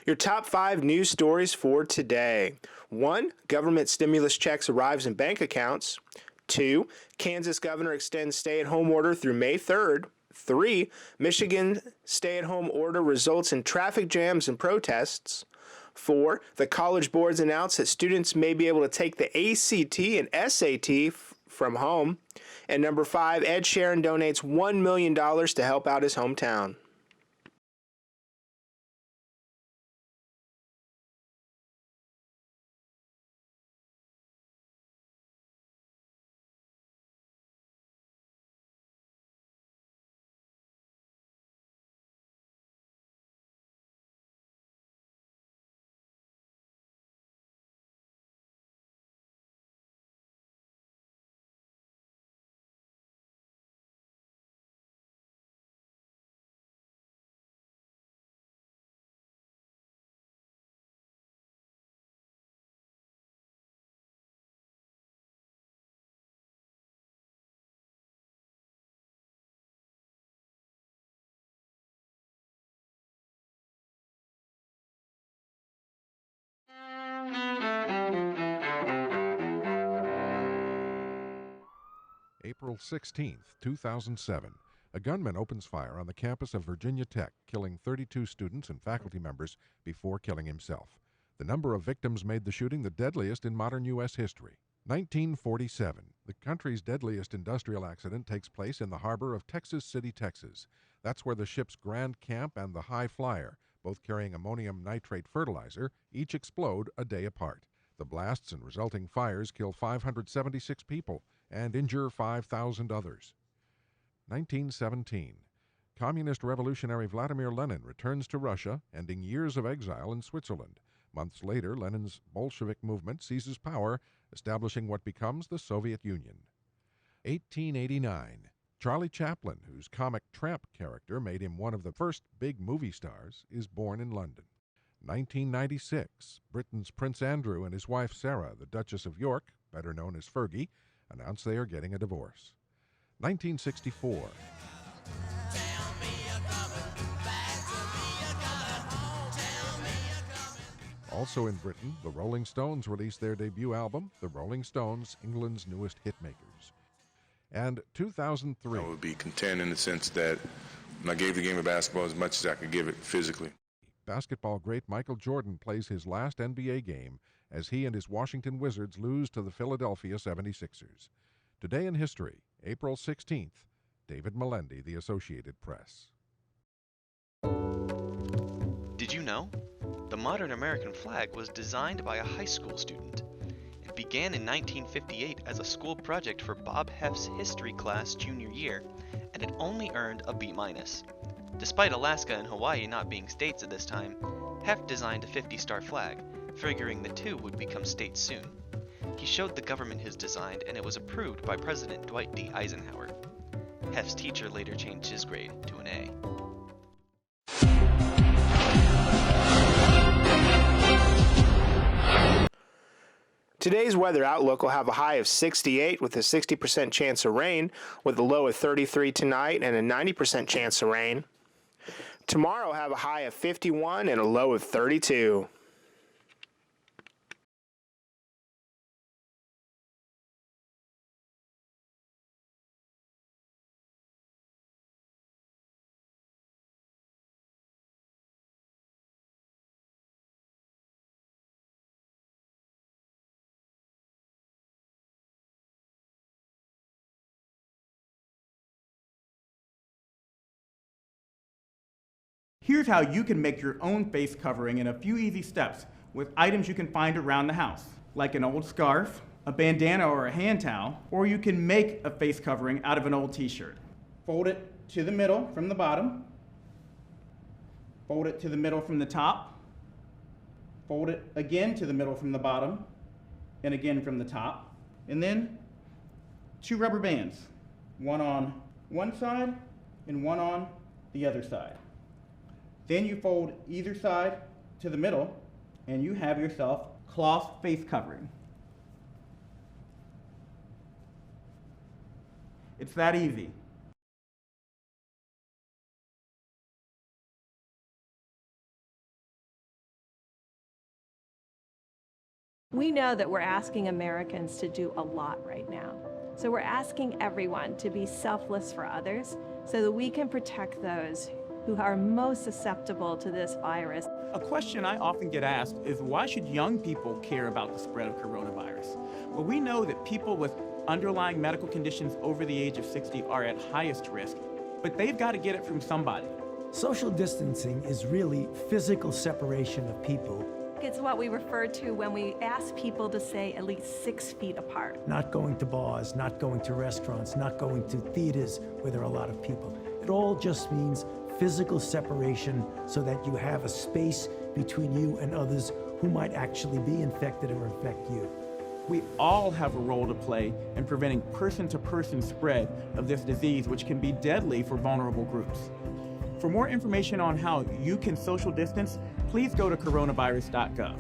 Your top 5 news stories for today. 1. Government stimulus checks arrives in bank accounts. 2. Kansas governor extends stay-at-home order through May 3rd. 3. Michigan stay-at-home order results in traffic jams and protests. 4. The College Boards announce that students may be able to take the ACT and SAT from home. And number 5, Ed Sheeran donates $1 million to help out his hometown. April 16, 2007. A gunman opens fire on the campus of Virginia Tech, killing 32 students and faculty members before killing himself. The number of victims made the shooting the deadliest in modern U.S. history. 1947. The country's deadliest industrial accident takes place in the harbor of Texas City, Texas. That's where the ships Grand Camp and the High Flyer, both carrying ammonium nitrate fertilizer, each explode a day apart. The blasts and resulting fires kill 576 people and injure 5,000 others. 1917. Communist revolutionary Vladimir Lenin returns to Russia, ending years of exile in Switzerland. Months later, Lenin's Bolshevik movement seizes power, establishing what becomes the Soviet Union. 1889. Charlie Chaplin, whose comic tramp character made him one of the first big movie stars, is born in London. 1996. Britain's Prince Andrew and his wife Sarah, the Duchess of York, better known as Fergie, announce they are getting a divorce. 1964. Also in Britain, the Rolling Stones released their debut album, The Rolling Stones, England's newest hitmakers. And 2003. I would be content in the sense that I gave the game of basketball as much as I could give it physically. Basketball great Michael Jordan plays his last NBA game as he and his Washington Wizards lose to the Philadelphia 76ers. Today in history, April 16th, David Melendi, The Associated Press. Did you know? The modern American flag was designed by a high school student. It began in 1958 as a school project for Bob Heff's history class junior year, and it only earned a B-. Despite Alaska and Hawaii not being states at this time, Heff designed a 50-star flag, figuring the two would become states soon. He showed the government his design, and it was approved by President Dwight D. Eisenhower. Heff's teacher later changed his grade to an A. Today's weather outlook will have a high of 68 with a 60% chance of rain, with a low of 33 tonight and a 90% chance of rain. Tomorrow will have a high of 51 and a low of 32. Here's how you can make your own face covering in a few easy steps with items you can find around the house, like an old scarf, a bandana or a hand towel, or you can make a face covering out of an old t-shirt. Fold it to the middle from the bottom, fold it to the middle from the top, fold it again to the middle from the bottom, and again from the top, and then 2 rubber bands, one on one side and one on the other side. Then you fold either side to the middle, and you have yourself cloth face covering. It's that easy. We know that we're asking Americans to do a lot right now. So we're asking everyone to be selfless for others so that we can protect those who are most susceptible to this virus. A question I often get asked is, why should young people care about the spread of coronavirus? Well, we know that people with underlying medical conditions over the age of 60 are at highest risk, but they've got to get it from somebody. Social distancing is really physical separation of people. It's what we refer to when we ask people to stay at least 6 feet apart. Not going to bars, not going to restaurants, not going to theaters where there are a lot of people. It all just means physical separation so that you have a space between you and others who might actually be infected or infect you. We all have a role to play in preventing person-to-person spread of this disease, which can be deadly for vulnerable groups. For more information on how you can social distance, please go to coronavirus.gov.